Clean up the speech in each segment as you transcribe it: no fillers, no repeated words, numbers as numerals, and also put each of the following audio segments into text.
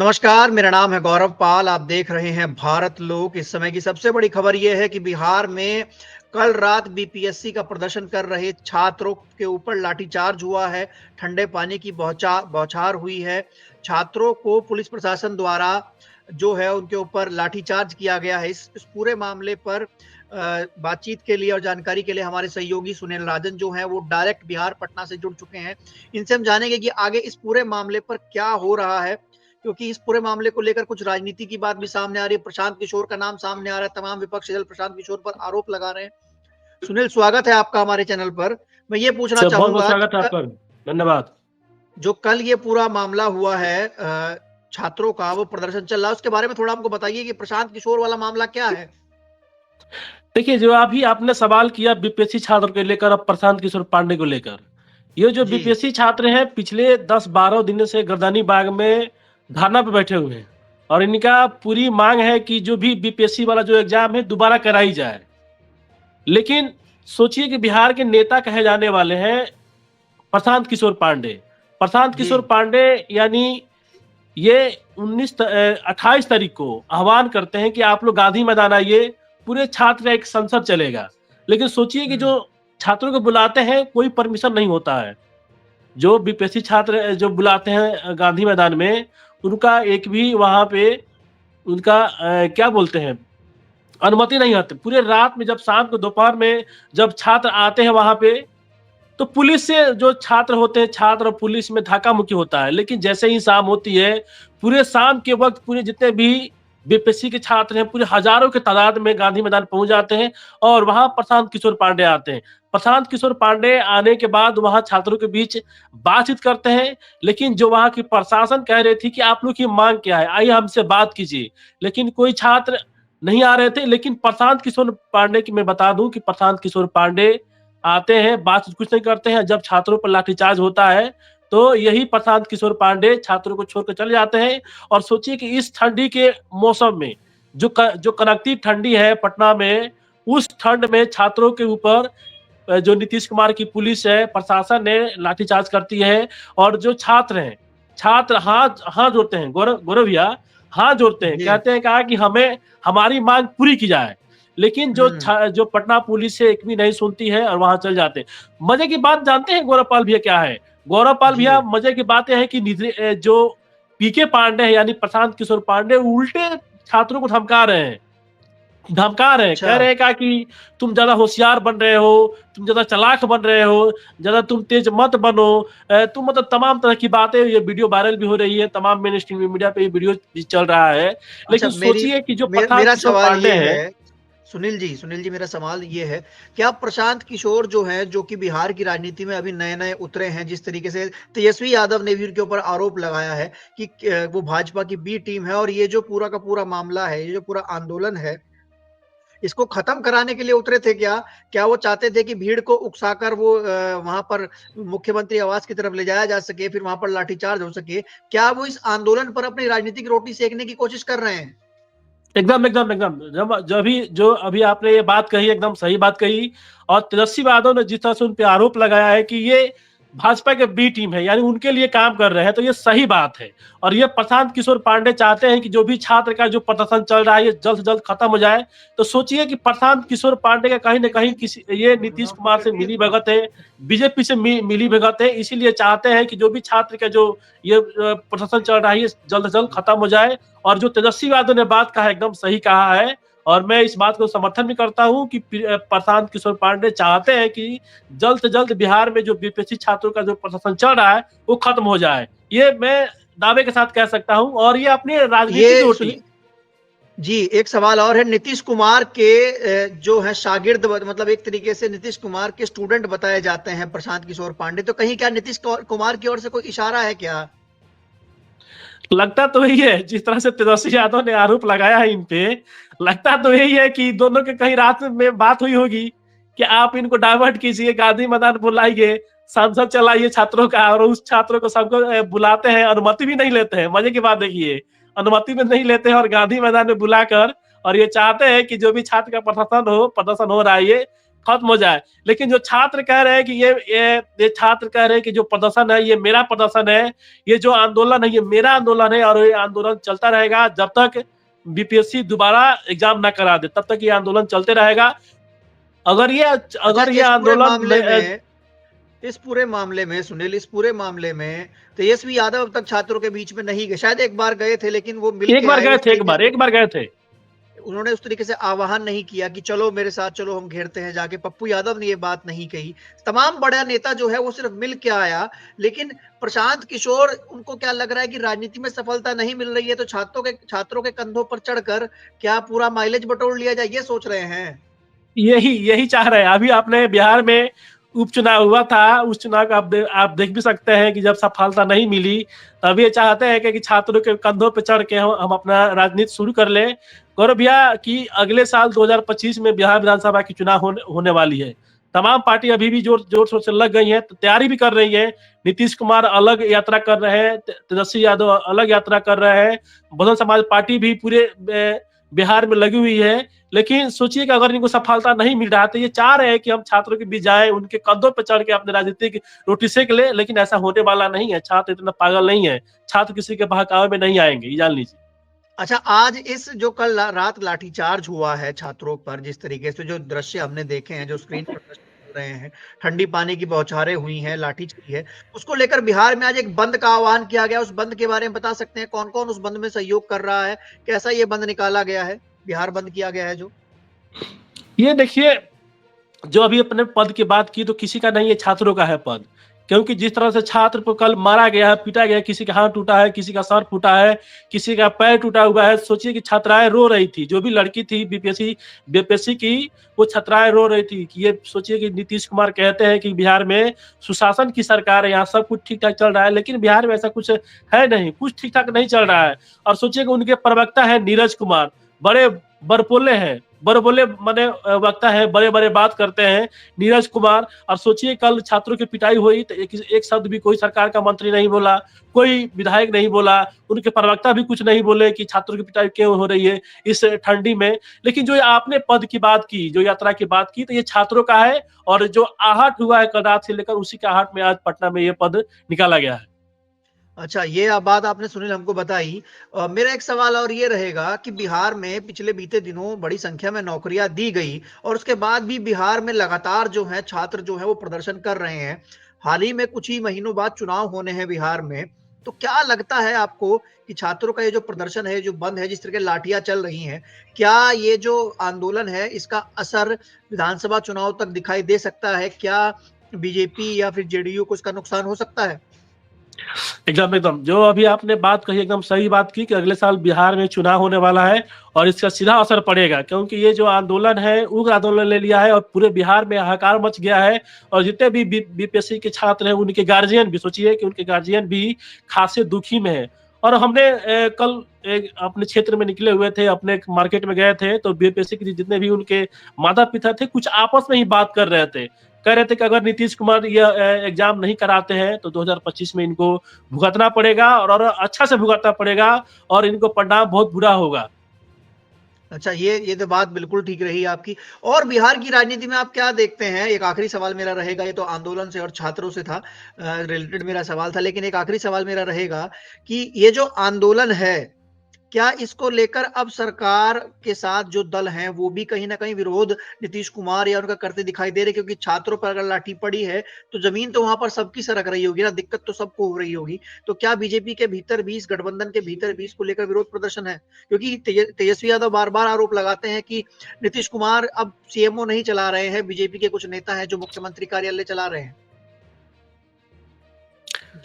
नमस्कार, मेरा नाम है गौरव पाल। आप देख रहे हैं भारत लोक। इस समय की सबसे बड़ी खबर ये है कि बिहार में कल रात बीपीएससी का प्रदर्शन कर रहे छात्रों के ऊपर लाठीचार्ज हुआ है। ठंडे पानी की बौछार हुई है। छात्रों को पुलिस प्रशासन द्वारा जो है उनके ऊपर लाठीचार्ज किया गया है। इस पूरे मामले पर बातचीत के लिए और जानकारी के लिए हमारे सहयोगी सुनील राजन जो हैं वो डायरेक्ट बिहार पटना से जुड़ चुके हैं। इनसे हम जानेंगे कि आगे इस पूरे मामले पर क्या हो रहा है, क्योंकि इस पूरे मामले को लेकर कुछ राजनीति की बात भी सामने आ रही है। प्रशांत किशोर का नाम सामने आ रहा है। तमाम विपक्षी दल प्रशांत किशोर पर आरोप लगा रहे हैं। सुनील, स्वागत है आपका हमारे चैनल पर। मैं ये पूछना सर बहुत बहुत चाहूंगा कि स्वागत है आपका। धन्यवाद। जो कल ये पूरा मामला हुआ है, छात्रों का वो प्रदर्शन चल रहा है, उसके बारे में थोड़ा हमको बताइए कि प्रशांत किशोर वाला मामला क्या है। देखिए, जो अभी आपने सवाल किया बीपीएससी छात्र को लेकर, अब प्रशांत किशोर पांडे को लेकर, ये जो जी। बीपीएससी छात्र हैं पिछले 10-12 दिनों से गर्दनी बाग में धरना पे बैठे हुए हैं और इनका पूरी मांग है कि जो भी बीपीएससी वाला जो एग्जाम है दोबारा कराई जाए। लेकिन सोचिए कि बिहार के नेता कहे जाने वाले हैं प्रशांत किशोर पांडे। प्रशांत जी। किशोर पांडे यानी ये 28 तारीख को आह्वान करते हैं कि आप लोग गांधी मैदान आइए, पूरे छात्र का एक संसद चलेगा। लेकिन सोचिए कि जो हम्म। छात्रों को बुलाते हैं कोई परमिशन नहीं होता है। जो बीपीएससी छात्र जो बुलाते हैं गांधी मैदान में, उनका एक भी वहां पे उनका क्या बोलते हैं, अनुमति नहीं होती। पूरे रात में, जब शाम को दोपहर में जब छात्र आते हैं वहां पे, तो पुलिस से जो छात्र होते हैं, छात्र और पुलिस में धक्का मुक्की होता है। लेकिन जैसे ही शाम होती है, पूरे शाम के वक्त पूरे जितने भी बीपीएससी के छात्र हैं पूरे हजारों के तादाद में गांधी मैदान पहुंच जाते हैं और वहां प्रशांत किशोर पांडे आते हैं। प्रशांत किशोर पांडे आने के बाद वहां छात्रों के बीच बातचीत करते हैं। लेकिन जो वहां की प्रशासन कह रही थी कि आप लोग की मांग क्या है, आइए हमसे बात कीजिए, लेकिन कोई छात्र नहीं आ रहे थे। लेकिन प्रशांत किशोर पांडे की मैं बता दूं कि प्रशांत किशोर पांडे आते हैं, बात कुछ नहीं करते हैं। जब छात्रों पर लाठीचार्ज होता है तो यही प्रशांत किशोर पांडे छात्रों को छोड़कर चले जाते हैं। और सोचिए कि इस ठंडी के मौसम में जो कनकती ठंडी है पटना में, उस ठंड में छात्रों के ऊपर जो नीतीश कुमार की पुलिस है, प्रशासन ने लाठीचार्ज करती है। और जो छात्र हैं, छात्र हाथ हाथ जोड़ते हैं, गौरव भैया हाथ जोड़ते हैं, जी। कहते हैं कहा कि हमें हमारी मांग पूरी की जाए। लेकिन हम्म। जो पटना पुलिस है एक भी नहीं सुनती है और वहां चल जाते हैं। मजे की बात जानते हैं गौरवपाल भैया क्या है? गौरवपाल जी। भैया, मजे की बात यह है कि जो पीके पांडे हैं यानी प्रशांत किशोर पांडे उल्टे छात्रों को धमका रहे हैं, अच्छा। कह रहे हैं क्या कि तुम ज्यादा होशियार बन रहे हो, तुम ज्यादा चालाक बन रहे हो, ज्यादा तुम तेज मत बनो। तुम मतलब तमाम तरह की बातें, ये वीडियो वायरल भी हो रही है, तमाम मेन स्ट्रीम मीडिया पे ये वीडियो भी चल रहा है। अच्छा, लेकिन सोचिए कि जो प्रशांत मेरा किशोर सवाल पांडे ये हैं। है, सुनील जी, मेरा सवाल ये है, क्या प्रशांत किशोर जो हैं, जो कि बिहार की राजनीति में अभी नए-नए उतरे हैं, जिस तरीके से तेजस्वी यादव ने भी उनके ऊपर आरोप लगाया है कि वो भाजपा की बी टीम है, और ये जो पूरा का पूरा मामला है, ये जो पूरा आंदोलन है, इसको खत्म कराने के लिए उतरे थे क्या? क्या वो चाहते थे कि भीड़ को उकसाकर वो वहाँ पर मुख्यमंत्री आवास की तरफ ले जाया जा सके, फिर वहाँ पर लाठीचार्ज हो सके? क्या वो इस आंदोलन पर अपनी राजनीतिक रोटी सेकने की कोशिश कर रहे हैं? एकदम एकदम एकदम, जो अभी आपने ये बात कही एकदम सही बात कही। और तेजस्वी यादव ने जिस तरह से उन पे आरोप लगाया है कि ये भाजपा के बी टीम है, यानी उनके लिए काम कर रहे हैं, तो ये सही बात है। और ये प्रशांत किशोर पांडे चाहते हैं कि जो भी छात्र का जो प्रदर्शन चल रहा है ये जल्द से जल्द खत्म हो जाए। तो सोचिए कि प्रशांत किशोर पांडे का कहीं ना कहीं किसी ये नीतीश कुमार से मिली भगत है, बीजेपी से मिली भगत है, इसीलिए चाहते हैं कि जो भी छात्र का जो ये प्रदर्शन चल रहा है ये जल्द से जल्द खत्म हो जाए। और जो तेजस्वी यादव ने बात कहा एकदम सही कहा है, और मैं इस बात को समर्थन भी करता हूं कि प्रशांत किशोर पांडे चाहते हैं कि जल्द से जल्द बिहार में जो बीपीएससी छात्रों का जो प्रदर्शन चल रहा है वो खत्म हो जाए। ये मैं दावे के साथ कह सकता हूं, और ये अपनी राजनीतिक ये रोटी। सुनी जी, एक सवाल और है। नीतीश कुमार के जो है शागिर्द, मतलब एक तरीके से नीतीश कुमार के स्टूडेंट बताए जाते हैं प्रशांत किशोर पांडे, तो कहीं क्या नीतीश कुमार की ओर से कोई इशारा है क्या? लगता तो यही है, जिस तरह से तेजस्वी यादव ने आरोप लगाया है इन पे, लगता तो यही है कि दोनों के कहीं रात में बात हुई होगी कि आप इनको डाइवर्ट कीजिए, गांधी मैदान बुलाइए, संसद चलाइए छात्रों का, और उस छात्रों को सबको बुलाते हैं, अनुमति भी नहीं लेते हैं। मजे की बात देखिए, अनुमति भी नहीं लेते हैं और गांधी मैदान में बुलाकर, और ये चाहते हैं कि जो भी छात्र का प्रदर्शन हो रहा है ये खत्म हो जाए। लेकिन जो छात्र कह रहे हैं कि ये छात्र कह रहे हैं कि जो प्रदर्शन है ये मेरा प्रदर्शन है, ये जो आंदोलन है ये मेरा आंदोलन है, और ये आंदोलन चलता रहेगा जब तक बीपीएससी दोबारा एग्जाम ना करा दे, तब तक ये आंदोलन चलते रहेगा। अगर ये अच्छा, अगर ये आंदोलन इस पूरे मामले में सुनील, इस पूरे मामले में तेजस्वी यादव अब तक छात्रों के बीच में नहीं गए। शायद एक बार गए थे, लेकिन वो मिल एक के बार आए गए उस थे, तरीके से। एक बार गए थे। उन्होंने उस तरीके से आह्वान नहीं किया कि चलो मेरे साथ चलो हम घेरते हैं जाके। पप्पू यादव ने ये बात नहीं कही। तमाम बड़ा नेता जो है वो सिर्फ मिल के आया। लेकिन प्रशांत किशोर, उनको क्या लग रहा है कि राजनीति में सफलता नहीं मिल रही है तो छात्रों के कंधों पर चढ़कर क्या पूरा माइलेज बटोर लिया जाए, ये सोच रहे हैं। यही चाह रहे हैं। अभी आपने बिहार में उपचुनाव हुआ था, उस चुनाव का आप देख भी सकते हैं कि जब सफलता नहीं मिली, तब ये चाहते हैं कि छात्रों के कंधों पर चढ़ के हम अपना राजनीति शुरू कर लें। गौरव भैया कि अगले साल 2025 में बिहार विधानसभा की चुनाव होने वाली है। तमाम पार्टी अभी भी जोर शोर से लग गई है, तैयारी भी कर रही है। नीतीश कुमार अलग यात्रा कर रहे हैं, तेजस्वी यादव अलग यात्रा कर रहे हैं, बहुजन समाज पार्टी भी पूरे बिहार में लगी हुई है। लेकिन सोचिए कि अगर इनको सफलता नहीं मिल रहा तो ये चाह रहे हैं कि हम छात्रों के बीच जाए, उनके कंधों पर चढ़ के अपने राजनीतिक रोटी सेक ले, लेकिन ऐसा होने वाला नहीं है। छात्र इतना पागल नहीं है, छात्र किसी के बहकावे में नहीं आएंगे, ये जान लीजिए। अच्छा, आज इस जो कल रात लाठीचार्ज हुआ है छात्रों पर, जिस तरीके से जो दृश्य हमने देखे हैं, जो स्क्रीन पर दृश्य रहे हैं, ठंडी पानी की बौछारें हुई हैं, लाठी चली है, उसको लेकर बिहार में आज एक बंद का आह्वान किया गया। उस बंद के बारे में बता सकते हैं, कौन कौन उस बंद में सहयोग कर रहा है, कैसा ये बंद निकाला गया है, बिहार बंद किया गया है जो? ये देखिए, जो अभी अपने पद की बात की तो किसी का नहीं है, छात्रों का है पद। क्योंकि जिस तरह से छात्र को कल मारा गया है, पीटा गया, किसी का हाथ टूटा है, किसी का सर फूटा है, किसी का पैर टूटा हुआ है। सोचिए कि छात्राएं रो रही थी, जो भी लड़की थी बीपीएससी की, वो छात्राएं रो रही थी कि ये सोचिए कि नीतीश कुमार कहते हैं कि बिहार में सुशासन की सरकार है, यहाँ सब कुछ ठीक ठाक चल रहा है, लेकिन बिहार में ऐसा कुछ है नहीं, कुछ ठीक ठाक नहीं चल रहा है। और सोचिए कि उनके प्रवक्ता है नीरज कुमार, बड़े बड़बोले हैं, बड़बोले माने वक्ता है, बड़े बड़े बात करते हैं नीरज कुमार। और सोचिए कल छात्रों की पिटाई हुई तो एक शब्द भी कोई सरकार का मंत्री नहीं बोला, कोई विधायक नहीं बोला, उनके प्रवक्ता भी कुछ नहीं बोले कि छात्रों की पिटाई क्यों हो रही है इस ठंडी में। लेकिन जो आपने पद की बात की, जो यात्रा की बात की, तो ये छात्रों का है। और जो आहट हुआ है कल रात से लेकर, उसी के आहट में आज पटना में ये पद निकाला गया है। अच्छा, ये बात आपने सुनील हमको बताई। मेरा एक सवाल और ये रहेगा कि बिहार में पिछले बीते दिनों बड़ी संख्या में नौकरियां दी गई और उसके बाद भी बिहार में लगातार जो है छात्र जो है वो प्रदर्शन कर रहे हैं। हाल ही में कुछ ही महीनों बाद चुनाव होने हैं बिहार में। तो क्या लगता है आपको कि छात्रों का ये जो प्रदर्शन है, जो बंद है, जिस तरह की लाठियां चल रही हैं, क्या ये जो आंदोलन है इसका असर विधानसभा चुनाव तक दिखाई दे सकता है? क्या बीजेपी या फिर जेडीयू को इसका नुकसान हो सकता है? एकदम जो अभी आपने बात कही, एकदम सही बात की कि अगले साल बिहार में चुनाव होने वाला है और इसका सीधा असर पड़ेगा। क्योंकि ये जो आंदोलन है, उग्र आंदोलन ले लिया है और पूरे बिहार में हाहाकार मच गया है। और जितने भी बीपीएससी के छात्र हैं, उनके गार्जियन भी, सोचिए कि उनके गार्जियन भी खासे दुखी में है। और हमने कल अपने क्षेत्र में निकले हुए थे, अपने मार्केट में गए थे, तो बीपीएससी के जितने भी उनके माता पिता थे, कुछ आपस में ही बात कर रहे थे। कह रहे थे कि अगर नीतीश कुमार ये एग्जाम नहीं कराते हैं तो 2025 में इनको भुगतना पड़ेगा, और अच्छा से भुगतना पड़ेगा, और इनको परिणाम बहुत बुरा होगा। अच्छा, ये तो बात बिल्कुल ठीक रही आपकी। और बिहार की राजनीति में आप क्या देखते हैं? एक आखिरी सवाल मेरा रहेगा, ये तो आंदोलन से और छात्रों से था रिलेटेड मेरा सवाल था, लेकिन एक आखिरी सवाल मेरा रहेगा कि ये जो आंदोलन है, क्या इसको लेकर अब सरकार के साथ जो दल हैं वो भी कहीं ना कहीं विरोध नीतीश कुमार या उनका करते दिखाई दे रहे? क्योंकि छात्रों पर अगर लाठी पड़ी है तो जमीन तो वहां पर सबकी सरक रही होगी ना, दिक्कत तो सबको हो रही होगी। तो क्या बीजेपी के भीतर भी, इस गठबंधन के भीतर भी इसको लेकर विरोध प्रदर्शन है? क्योंकि तेजस्वी यादव बार बार आरोप लगाते हैं कि नीतीश कुमार अब सीएमओ नहीं चला रहे हैं, बीजेपी के कुछ नेता हैं जो मुख्यमंत्री कार्यालय चला रहे हैं।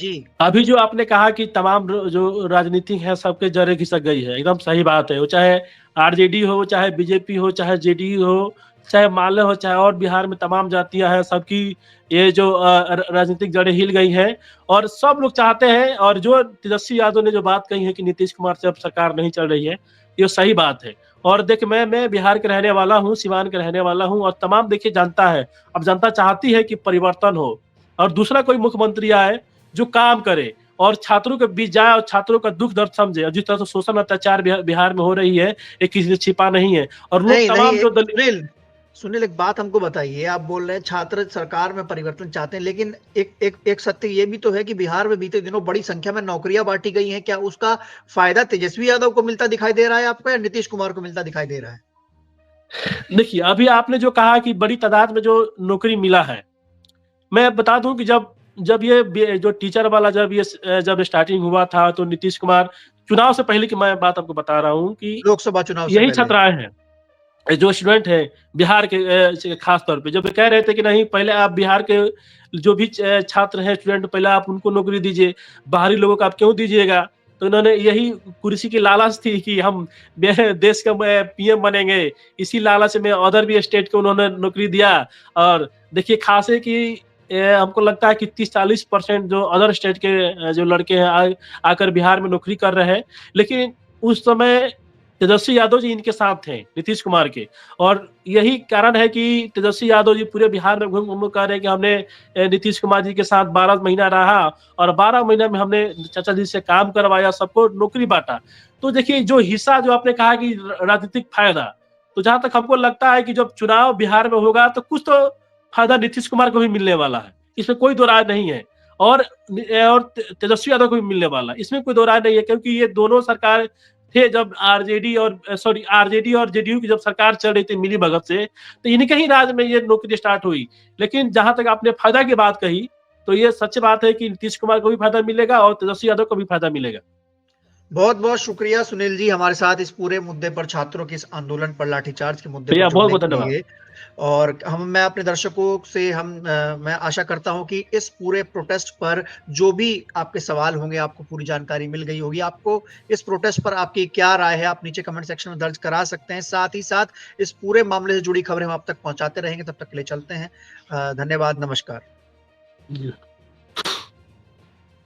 जी। अभी जो आपने कहा कि तमाम जो राजनीति है सबके जड़े खिसक गई है, एकदम सही बात है। वो चाहे आरजेडी हो, चाहे बीजेपी हो, चाहे जेडीयू हो, चाहे माले हो, चाहे और बिहार में तमाम जातियां हैं, सबकी ये जो राजनीतिक जड़ें हिल गई हैं। और सब लोग चाहते हैं, और जो तेजस्वी यादव ने जो बात कही है कि नीतीश कुमार से अब सरकार नहीं चल रही है, ये सही बात है। और देख, मैं बिहार के रहने वाला हूँ, सिवान के रहने वाला हूँ, और तमाम देखिए जनता है, अब जनता चाहती है कि परिवर्तन हो और दूसरा कोई मुख्यमंत्री आए जो काम करे और छात्रों के बीच जाए और छात्रों का दुख दर्द समझे। और जिस तरह से शोषण अत्याचार बिहार में हो रही है, ये किसी से छिपा नहीं है। और लोग नहीं तमाम नहीं, जो सुनील सुनील, एक बात हमको बताइए, आप बोल रहे हैं छात्र सरकार में परिवर्तन चाहते हैं, लेकिन एक सत्य ये भी तो है कि बिहार में बीते दिनों बड़ी संख्या में नौकरियां बांटी गई हैं। क्या उसका फायदा तेजस्वी यादव को मिलता दिखाई दे रहा है आपको, या नीतीश कुमार को मिलता दिखाई दे रहा है? देखिए, अभी आपने जो कहा कि बड़ी तादाद में जो नौकरी मिला है, मैं बता दूं कि जब जब ये जो टीचर वाला जब स्टार्टिंग हुआ था, तो नीतीश कुमार चुनाव से पहले की मैं बात आपको बता रहा हूँ कि लोकसभा चुनाव से यही पहले। छात्र आए हैं, जो स्टूडेंट है बिहार के खास तौर पे, जब ये कह रहे थे कि नहीं, पहले आप बिहार के जो भी छात्र हैं, स्टूडेंट, पहले आप उनको नौकरी दीजिए, बाहरी लोगों को आप क्यों दीजिएगा? तो इन्होंने यही कुर्सी की लालच थी कि हम देश का पीएम बनेंगे, इसी लालच में अदर भी स्टेट को उन्होंने नौकरी दिया। और देखिए, खास है कि हमको लगता है कि 30-40% जो अदर स्टेट के जो लड़के हैं आकर बिहार में नौकरी कर रहे हैं। लेकिन उस समय तेजस्वी यादव जी इनके साथ थे, नीतीश कुमार के, और यही कारण है कि तेजस्वी यादव जी पूरे बिहार में घूम-घूम कह रहे हैं कि हमने नीतीश कुमार जी के साथ 12 महीना रहा, और 12 महीने में हमने चाचा जी से काम करवाया, सबको नौकरी बाँटा। तो देखिए, जो हिस्सा जो आपने कहा कि राजनीतिक फायदा, तो जहाँ तक हमको लगता है कि जब चुनाव बिहार में होगा, तो कुछ तो फायदा नीतीश कुमार को भी मिलने वाला है, इसमें कोई दो राय नहीं है। और तेजस्वी यादव को भी मिलने वाला है, इसमें कोई दो राय नहीं है, क्योंकि ये दोनों सरकार थे जब आरजेडी और जेडीयू की जब सरकार चल रही थी मिली भगत से, तो इनके ही राज में ये नौकरी स्टार्ट हुई। लेकिन जहां तक आपने फायदा की बात कही, तो ये सच बात है कि नीतीश कुमार को भी फायदा मिलेगा और तेजस्वी यादव को भी फायदा मिलेगा। बहुत बहुत शुक्रिया सुनील जी, हमारे साथ इस पूरे मुद्दे पर, छात्रों के इस आंदोलन पर, लाठीचार्ज के मुद्दे पर भैया, बहुत जुड़ने बहुत के धन्यवाद। लिए। और मैं अपने दर्शकों से मैं आशा करता हूं कि इस पूरे प्रोटेस्ट पर जो भी आपके सवाल होंगे, आपको पूरी जानकारी मिल गई होगी। आपको इस प्रोटेस्ट पर आपकी क्या राय है, आप नीचे कमेंट सेक्शन में दर्ज करा सकते हैं। साथ ही साथ इस पूरे मामले से जुड़ी खबरें हम आप तक पहुंचाते रहेंगे। तब तक के लिए चलते हैं। धन्यवाद, नमस्कार। जी।